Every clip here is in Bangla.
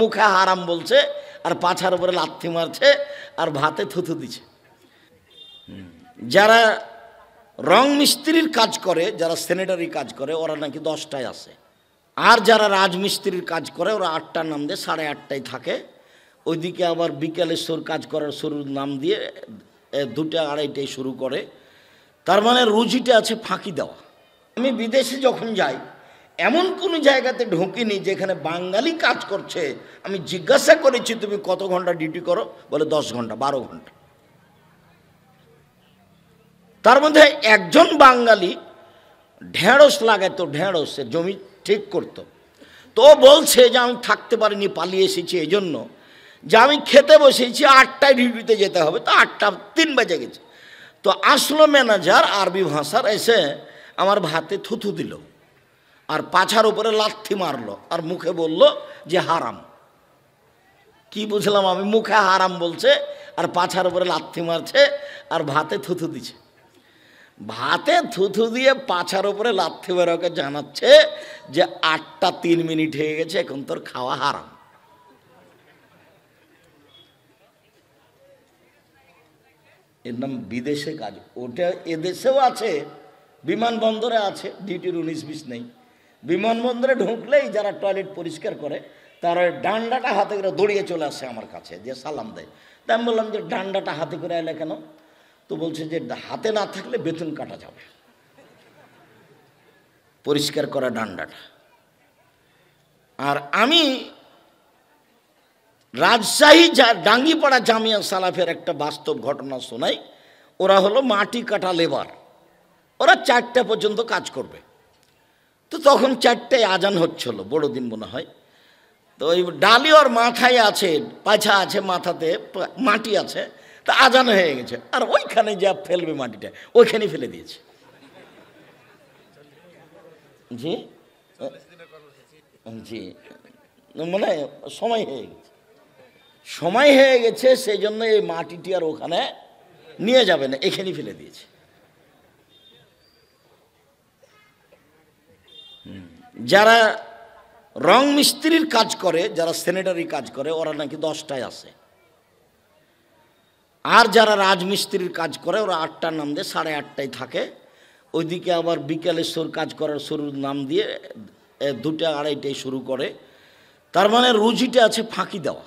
মুখে হারাম বলছে আর পাছার উপরে লাথি মারছে আর ভাতে থুথু দিছে। যারা রং মিস্ত্রির কাজ করে, যারা স্যানিটারি কাজ করে, ওরা নাকি 10টায় আসে। আর যারা রাজমিস্ত্রির কাজ করে ওরা 8টার নাম দিয়ে 8:30টায় থাকে। ওইদিকে আবার বিকেলেশ্বর কাজ করার শুরুর নাম দিয়ে 2টা 2:30টায় শুরু করে। তার মানে রুজিটা আছে ফাঁকি দেওয়া। আমি বিদেশে যখন যাই এমন কোনো জায়গাতে ঢুকিনি যেখানে বাঙালি কাজ করছে। আমি জিজ্ঞাসা করেছি তুমি কত ঘন্টা ডিউটি করো, বলে 10 ঘন্টা 12 ঘন্টা। তার মধ্যে একজন বাঙালি ঢেঁড়স লাগাতো, ঢেঁড়সের জমি ঠিক করতো। তো বলছে যে আমি থাকতে পারিনি, পালিয়ে এসেছি এই জন্য যে আমি খেতে বসেছি 8টায় ডিউটিতে যেতে হবে, তো 8:03 বেজে গেছে। তো আসলো ম্যানেজার আরবি ভাষার, এসে আমার ভাতে থুথু দিল আর পাছার উপরে লাথি মারলো আর মুখে বলল যে হারাম। কি বুঝলাম আমি? মুখে হারাম বলছে আর পাছার উপরে লাথি মারছে আর ভাতে থুথু দিছে। ভাতে থুথু দিয়ে পাছার উপরে লাথি মেরে ওকে জানাচ্ছে যে 8:03 হয়ে গেছে, এখন তোর খাওয়া হারাম। এর নাম বিদেশে কাজ। ওটা এদেশেও আছে, বিমানবন্দরে আছে, ডিউটির 19-20 নেই। বিমানবন্দরে ঢুকলেই যারা টয়লেট পরিষ্কার করে তারা ডান্ডাটা হাতে করে দৌড়িয়ে চলে আসে আমার কাছে, যে সালাম দেয়। তা আমি বললাম যে ডান্ডাটা হাতে করে এলে কেন? তো বলছে যে হাতে না থাকলে বেতন কাটা যাবে, পরিষ্কার করা ডান্ডাটা। আর আমি রাজশাহী ডাঙ্গিপাড়া জামিয়া সালাফের একটা বাস্তব ঘটনা শোনাই। ওরা হলো মাটি কাটা লেবার, ওরা 4টা পর্যন্ত কাজ করবে। তো তখন 4টায় আজান হচ্ছিল, বড়দিন মনে হয়। তো ওই ডালি ওর মাথায় আছে, পাছা আছে, মাথাতে মাটি আছে। তা আজান হয়ে গেছে আর ওইখানে যা ফেলবে মাটিটা, ওইখানেই ফেলে দিয়েছে। জি জি, মানে সময় হয়ে গেছে, সময় হয়ে গেছে, সেই জন্য এই মাটিটি আর ওখানে নিয়ে যাবে না, এখানেই ফেলে দিয়েছে। যারা রং মিস্ত্রির কাজ করে, যারা স্যানিটারি কাজ করে, ওরা নাকি 10টায় আসে। আর যারা রাজমিস্ত্রির কাজ করে ওরা 8টার নাম দিয়ে 8:30টায় থাকে। ওইদিকে আবার বিকেলেশ্বর কাজ করার শুরুর নাম দিয়ে 2টা 2:30টায় শুরু করে। তার মানে রুজিটা আছে ফাঁকি দেওয়া।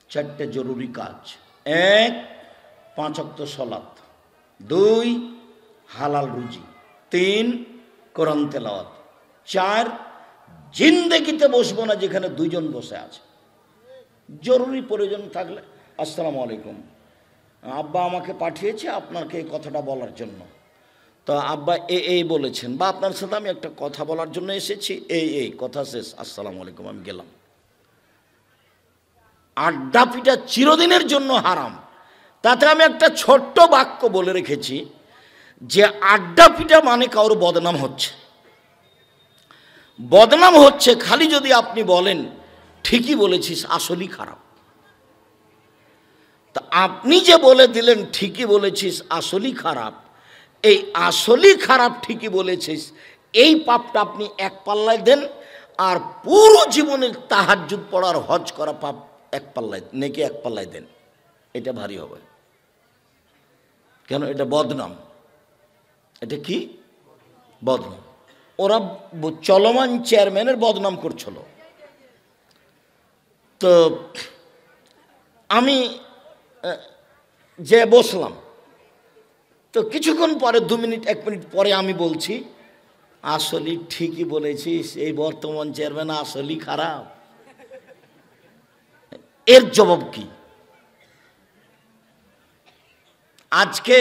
4টে জরুরি কাজ: 1 5 ওয়াক্ত সালাত, 2 হালাল রুজি, 3 কোরআন তেলাওয়াত, 4 জিন্দেগিতে বসবো না যেখানে 2 জন বসে আছে। জরুরি প্রয়োজন থাকলে আসসালামু আলাইকুম, আব্বা আমাকে পাঠিয়েছে আপনাকে এই কথাটা বলার জন্য। তো আব্বা এই বলেছেন, বা আপনার সাথে আমি একটা কথা বলার জন্য এসেছি, এই কথা শেষ, আসসালামু আলাইকুম, আমি গেলাম। আড্ডা পিটা চিরদিনের জন্য হারাম। তাতে আমি একটা ছোট্ট বাক্য বলে রেখেছি যে আড্ডা পিটা মানে কারোর বদনাম হচ্ছে। বদনাম হচ্ছে খালি যদি আপনি বলেন ঠিকই বলেছিস, আসলেই খারাপ। তা আপনি যে বলে দিলেন ঠিকই বলেছিস, আসলেই খারাপ, এই আসলেই খারাপ ঠিকই বলেছিস, এই পাপটা আপনি এক পাল্লায় দেন, আর পুরো জীবনের তাহাজ্জুদ পড়ার হজ করা পাপ এক পাল্লায়, নেকি এক পাল্লায় দেন। এটা ভারী হবে। কেন? এটা বদনাম। এটা কি বদনাম? ওরা চলমান চেয়ারম্যানের বদনাম করছিল। তো আমি যে বসলাম, তো কিছুক্ষণ পরে 2 মিনিট 1 মিনিট পরে আমি বলছি আসলে ঠিকই বলেছিস, এই বর্তমান চেয়ারম্যান আসলেই খারাপ। এর জবাব কি? আজকে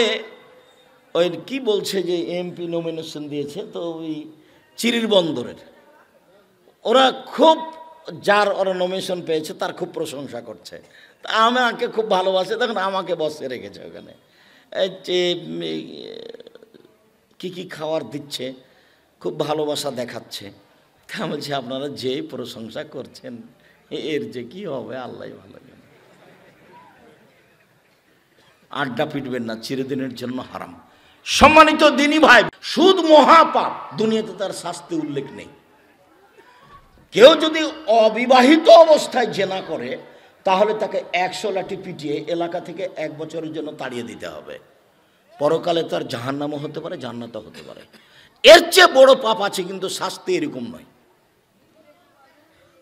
ওই কি বলছে যে এমপি নমিনেশন দিয়েছে, তো ওই চিরির বন্দরের ওরা খুব, যার ওরা নমিনেশন পেয়েছে তার খুব প্রশংসা করছে। তা আমাকে খুব ভালোবাসে, তখন আমাকে বসে রেখেছে ওখানে। কি খাওয়ার দিচ্ছে, খুব ভালোবাসা দেখাচ্ছে। তা বলছি আপনারা যেই প্রশংসা করছেন এর যে কি হবে আল্লাহ ভালো জানে। আড্ডা পিটবেন না, চিরদিনের জন্য হারাম। সম্মানিত দিনী ভাই, সুদ মহাপাপ, দুনিয়াতে তার শাস্তি উল্লেখ নেই। কেউ যদি অবিবাহিত অবস্থায় জেনা করে তাহলে তাকে 100 লাঠি পিটিয়ে এলাকা থেকে 1 বছরের জন্য তাড়িয়ে দিতে হবে। পরকালে তার জাহান্নামও হতে পারে, জান্নাতও হতে পারে। এর চেয়ে বড় পাপ আছে, কিন্তু শাস্তি এরকম নয়।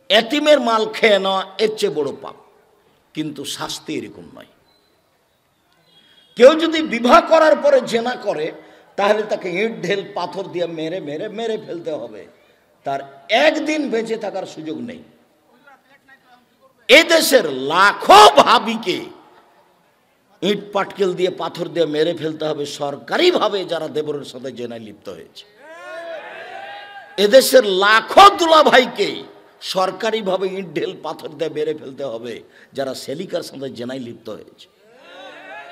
এতিমের মাল খেয়ে নেওয়া এর চেয়ে বড় পাপ, কিন্তু শাস্তি এরকম নয়। কেউ যদি বিবাহ করার পরে জেনা করে তাহলে তাকে ইট ঢেল পাথর দিয়ে মেরে মেরে মেরে ফেলতে হবে, তার একদিন বেঁচে থাকার সুযোগ নেই। এদেশের লাখো ভাবিকে ইট পাটকেল দিয়ে পাথর দিয়ে মেরে ফেলতে হবে সরকারিভাবে যারা দেবরের সাথে জেনায় লিপ্ত হয়েছে। এদেশের লাখো দুলাভাইকে সরকারিভাবে ইট ঢেল পাথর দিয়ে মেরে ফেলতে হবে যারা সেলিকার সাথে জেনায় লিপ্ত হয়েছে।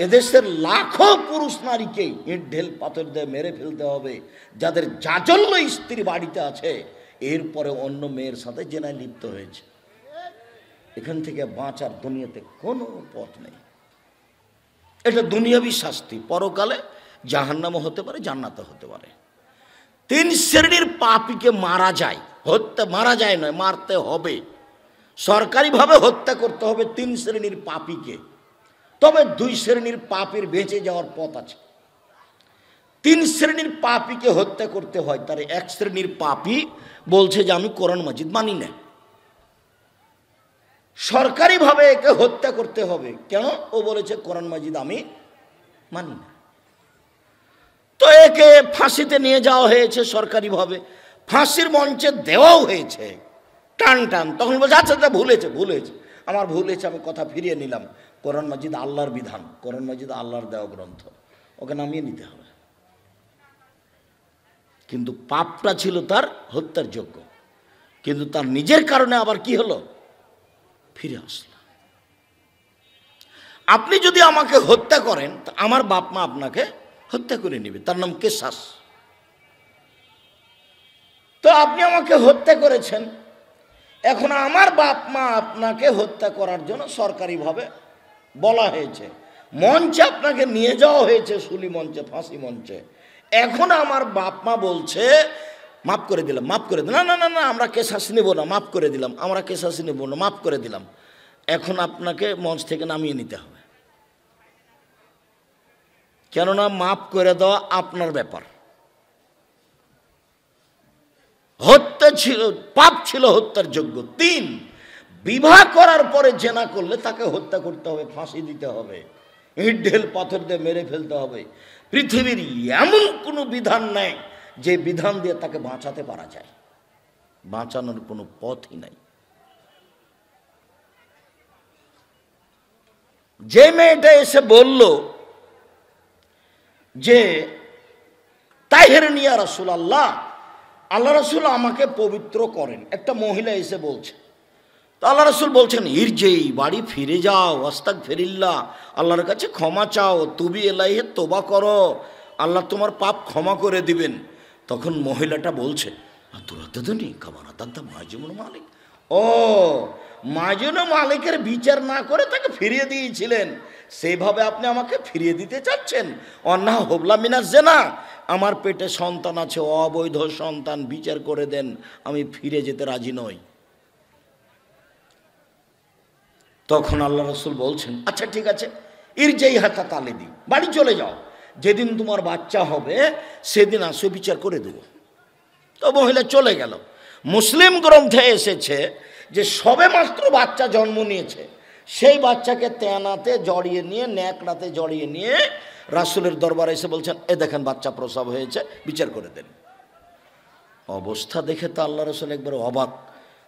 এদেশের লাখো পুরুষ নারীকে ইট ঢেল পাথর দিয়ে মেরে ফেলতে হবে যাদের জাজল্য স্ত্রী বাড়িতে আছে, এরপরে অন্য মেয়ের সাথে জেনায় লিপ্ত হয়েছে। এখান থেকে বাঁচার দুনিয়াতে কোনো পথ নেই। এটা দুনিয়াবী শাস্তি, পরকালে জাহান্নামও হতে পারে, জান্নাতও হতে পারে। 3 শ্রেণীর পাপীকে মারা যায়, মারা যায় নয়, মারতে হবে। সরকারিভাবে হত্যা করতে হবে 3 শ্রেণীর পাপীকে। তবে 2 শ্রেণীর পাপীর বেঁচে যাওয়ার পথ আছে। 3 শ্রেণীর পাপীকে হত্যা করতে হয়, তার 1 শ্রেণীর পাপী বলছে যে আমি কোরআন মাজিদ মানি না, সরকারিভাবে একে হত্যা করতে হবে। কেন? ও বলেছে কোরআন মাজিদ আমি মানি না। তো একে ফাঁসিতে নিয়ে যাওয়া হয়েছে সরকারিভাবে, ফাঁসির মঞ্চে দেওয়াও হয়েছে টান টান। তখন বলছে আচ্ছা আচ্ছা ভুলেছে, আমার ভুল হয়েছে, আমি কথা ফিরিয়ে নিলাম। কোরআন মাজিদ আল্লাহর বিধান, কোরআন মাজিদ আল্লাহর দেওয়া গ্রন্থ, ওকে নামিয়ে নিতে হবে। কিন্তু পাপটা ছিল তার হত্যার যোগ্য, কিন্তু তার নিজের কারণে আবার কি হলো, ফিরে আসলো। আপনি যদি আমাকে হত্যা করেন তা আমার বাপ মা আপনাকে হত্যা করে নেবে, তার নাম কেসাস। তো আপনি আমাকে হত্যা করেছেন, এখন আমার বাপ মা আপনাকে হত্যা করার জন্য সরকারিভাবে বলা হয়েছে, মঞ্চে আপনাকে নিয়ে যাওয়া হয়েছে, শুলি মঞ্চে, ফাঁসি মঞ্চে। এখন আমার বাপ মা বলছে মাফ করে দিলাম, মাফ করে দিলাম, না না না আমরা কেসাস নেব না, মাফ করে দিলাম, আমরা কেসাস নেব না, মাফ করে দিলাম। এখন আপনাকে মঞ্চ থেকে নামিয়ে নিতে হবে, কেননা মাফ করে দেওয়া আপনার ব্যাপার। হত্যা ছিল, পাপ ছিল হত্যার যোগ্য। 3, বিবাহ করার পরে জেনা করলে তাকে হত্যা করতে হবে, ফাঁসি দিতে হবে, ইট ঢেল পাথর দিয়ে মেরে ফেলতে হবে। পৃথিবীর এমন কোনো বিধান নেই যে বিধান দিয়ে তাকে বাঁচাতে পারা যায়, বাঁচানোর কোনো পথই নাই। যে মেয়েটা এসে বলল যে তাহেরনিয়া রাসূলুল্লাহ, আল্লাহ রাসূল আমাকে পবিত্র করেন, একটা মহিলা এসে বলছে। তো আল্লাহ রাসূল বলছেন ইরজেই, বাড়ি ফিরে যাও, আস্তাগফিরিল্লাহ, আল্লাহর কাছে ক্ষমা চাও, তুবি ইলাইহি, তওবা করো, আল্লাহ তোমার পাপ ক্ষমা করে দিবেন। তখন মহিলাটা বলছে আতুরাতুনি কামানা তান্তা মাজুনুল মালিক, ও মাজুনুল মালিকের বিচার না করে তাকে ফিরিয়ে দিয়েছিলেন, সেইভাবে আপনি আমাকে ফিরিয়ে দিতে চাচ্ছেন। অন্না হবলা মিনাজ জেনা, আমার পেটে সন্তান আছে, অবৈধ সন্তান, বিচার করে দেন, আমি ফিরে যেতে রাজি নই। তখন আল্লাহ রাসূল বলছেন আচ্ছা ঠিক আছে, ইরজাই হাতা তালে দি, বাড়ি চলে যাও, যেদিন তোমার বাচ্চা হবে সেদিন আসো, বিচার করে দেব। তো মহিলা চলে গেল। মুসলিম গ্রন্থে এসেছে যে সবে মাত্র বাচ্চা জন্ম নিয়েছে, সেই বাচ্চাকে তেনাতে জড়িয়ে নিয়ে, ন্যাকড়াতে জড়িয়ে নিয়ে রাসূলের দরবারে এসে বলছেন এ দেখেন বাচ্চা প্রসব হয়েছে, বিচার করে দেন। অবস্থা দেখে তো আল্লাহ রাসূল একবার অবাক।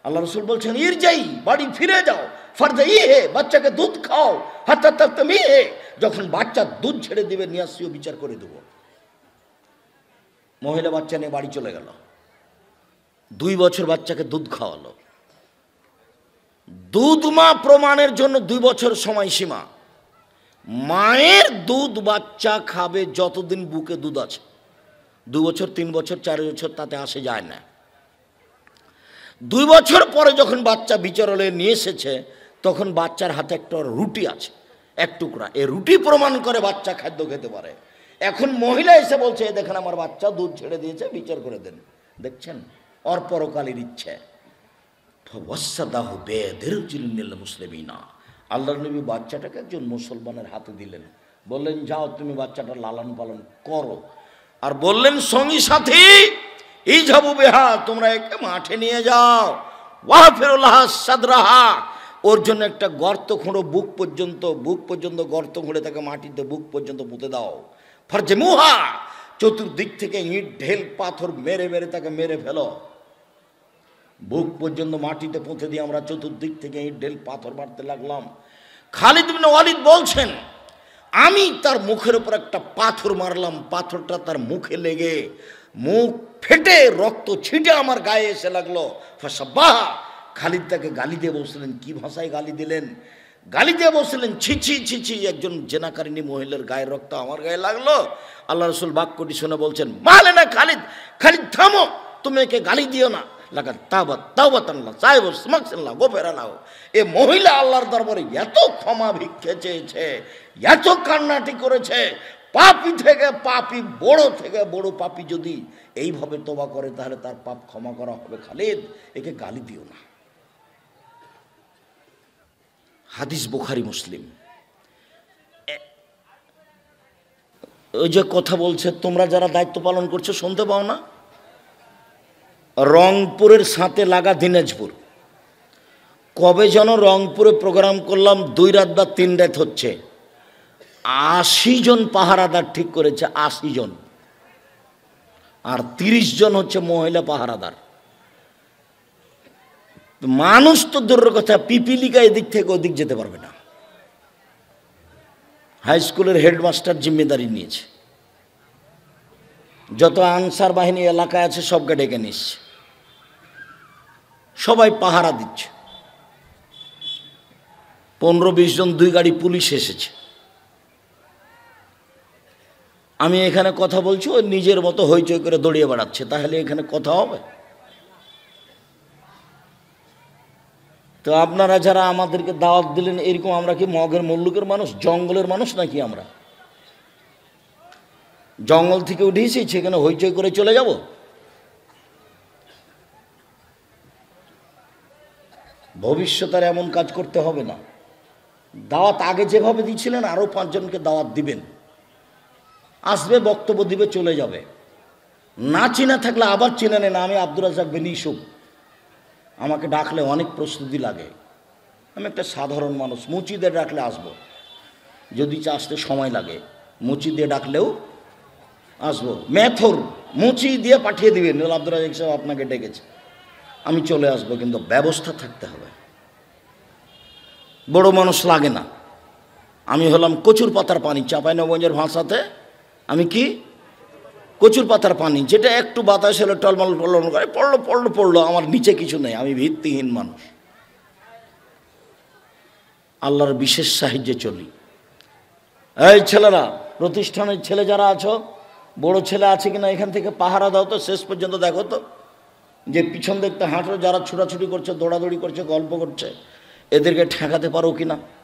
আল্লাহ রাসূল বলছেন ইরজাই, বাড়ি ফিরে যাও, ফারজাই হে, বাচ্চাকে দুধ খাও, হাত্তা তাতমি হে, যখন বাচ্চা দুধ ছেড়ে দিবে নিয়ে আসিও, বিচার করে দেব। মহিলা বাচ্চা নিয়ে বাড়ি চলে গেল। 2 বছর বাচ্চাকে দুধ খাওয়ালো। দুধ মা প্রমাণের জন্য 2 বছর সময়সীমা। মায়ের দুধ বাচ্চা খাবে যতদিন বুকে দুধ আছে, 2 বছর 3 বছর 4 বছর তাতে আসে যায় না। 2 বছর পরে যখন বাচ্চা বিচারালয়ে নিয়ে এসেছে তখন বাচ্চার হাতে একটা রুটি আছে, 1 টুকরা, এই রুটি প্রমাণ করে বাচ্চা খাদ্য খেতে পারে। এখন মহিলা এসে বলছে দেখেন আমার বাচ্চা দুধ ছেড়ে দিয়েছে, বিচার করে দেন। দেখছেন ওর পরকালের ইচ্ছে। ওয়াসাদাহু বিয়াদিরজিলিল মুসলিমিনা। আল্লাহর নবী বাচ্চাটাকে একজন মুসলমানের হাতে দিলেন, বললেন যাও তুমি বাচ্চাটা লালন পালন করো। আর বললেন সঙ্গী সাথী ইজাবু বিহা, তোমরা একে মাঠে নিয়ে যাও, ওয়াহফিরুল্লাহ সাদরাহা, ওর জন্য একটা গর্ত খোঁড়ো, বুক পর্যন্ত গর্ত খুঁড়ে তাকে মাটিতে বুক পর্যন্ত পুঁতে দাও। ফারজেমুহা, চতুর্দিক থেকে ইট ঢেল পাথর মেরে মেরে তাকে মেরে ফেলো। বুক পর্যন্ত মাটিতে পুঁতে দিয়ে আমরা চতুর্দিক থেকে ইট ঢেল পাথর মারতে লাগলাম। খালিদ ইবনে ওয়ালিদ বলছেন আমি তার মুখের উপর একটা পাথর মারলাম, পাথরটা তার মুখে লেগে মুখ ফেটে রক্ত ছিটে আমার গায়ে এসে লাগলো। ফাসাব্বাহা, খালিদ তাকে গালি দিয়ে বসলেন। কি ভাষায় গালি দিলেন? গালি দিয়ে বসলেন ছি ছি ছি ছি, একজন জেনাকারিনী মহিলার গায়ের রক্ত আমার গায়ে লাগলো। আল্লাহ রসুল বাক্যটি শুনে বলছেন মালে না খালিদ, খালিদ থামো, তুমি একে গালি দিও না। লাগা তাওবাত তাওবাতাল্লাহ সাহেব সুমাকসাল্লাহ গোফেরালাহ। এ মহিলা আল্লাহর দরবারে এত ক্ষমা ভিক্ষে চেয়েছে, এত কান্নাটি করেছে, পাপী থেকে পাপী, বড় থেকে বড় পাপী যদি এইভাবে তওবা করে তাহলে তার পাপ ক্ষমা করা হবে। খালিদ একে গালি দিও না। হাদিস বুখারী মুসলিম। ওই যে কথা বলছে তোমরা যারা দায়িত্ব পালন করছো শুনতে পাও না? রংপুরের সাথে লাগা দিনাজপুর, কবে যেন রংপুরে প্রোগ্রাম করলাম, 2 রাত বা 3 রাত হচ্ছে, 80 জন পাহারাদার ঠিক করেছে, 80 জন, আর 30 জন হচ্ছে মহিলা পাহারাদার। মানুষ তো দূরের কথা, পিপিলিকা এদিক থেকে ওদিক যেতে পারবে না। হাই স্কুলের হেডমাস্টার জিম্মেদারি নিয়েছে, যত আনসার বাহিনী এলাকায় আছে সবকে ডেকে নিচ্ছে, সবাই পাহারা দিচ্ছে। 15-20 জন, 2 গাড়ি পুলিশ এসেছে। আমি এখানে কথা বলছি, ও নিজের মতো হইচই করে দৌড়িয়ে বেড়াচ্ছে, তাহলে এখানে কথা হবে? তো আপনারা যারা আমাদেরকে দাওয়াত দিলেন, এরকম আমরা কি মগের মুল্লুকের মানুষ, জঙ্গলের মানুষ নাকি? আমরা জঙ্গল থেকে উঠেছি, সেখানে হইচই করে চলে যাব? ভবিষ্যতে আর এমন কাজ করতে হবে না। দাওয়াত আগে যেভাবে দিয়েছিলেন আরও 5 জনকে দাওয়াত দিবেন, আসবে বক্তব্য দিবে চলে যাবে। না চিনা থাকলে আবার চিনে নেন। আমি আব্দুর রাজ্জাক বিন ইউসুফ, আমাকে ডাকলে অনেক প্রস্তুতি লাগে, আমি একটা সাধারণ মানুষ। মুচি দিয়ে ডাকলে আসবো, যদি আসতে সময় লাগে মুচি দিয়ে ডাকলেও আসবো। মেথর মুচি দিয়ে পাঠিয়ে দিবেন, আব্দুর রাজ্জাক সাহেব আপনাকে ডেকেছে, আমি চলে আসবো, কিন্তু ব্যবস্থা থাকতে হবে। বড় মানুষ লাগে না। আমি হলাম কচুর পাতার পানি, চাঁপাইনবাবগঞ্জের ভাষাতে আমি কি কচুর পাতার পানি, যেটা একটু বাতাস হলে টলমল টলমল করে পড়লো, আমার নিচে কিছু নেই, আমি ভিত্তিহীন মানুষ। আল্লাহর বিশেষ সাহায্যে চলি। এই ছেলেরা, প্রতিষ্ঠানের ছেলে যারা আছো, বড় ছেলে আছে কিনা এখান থেকে পাহারা দাও তো, শেষ পর্যন্ত দেখো তো, যে পিছন দেখতে হাঁটো, যারা ছুটাছুটি করছে, দৌড়াদৌড়ি করছে, গল্প করছে, এদেরকে ঠেকাতে পারো কিনা।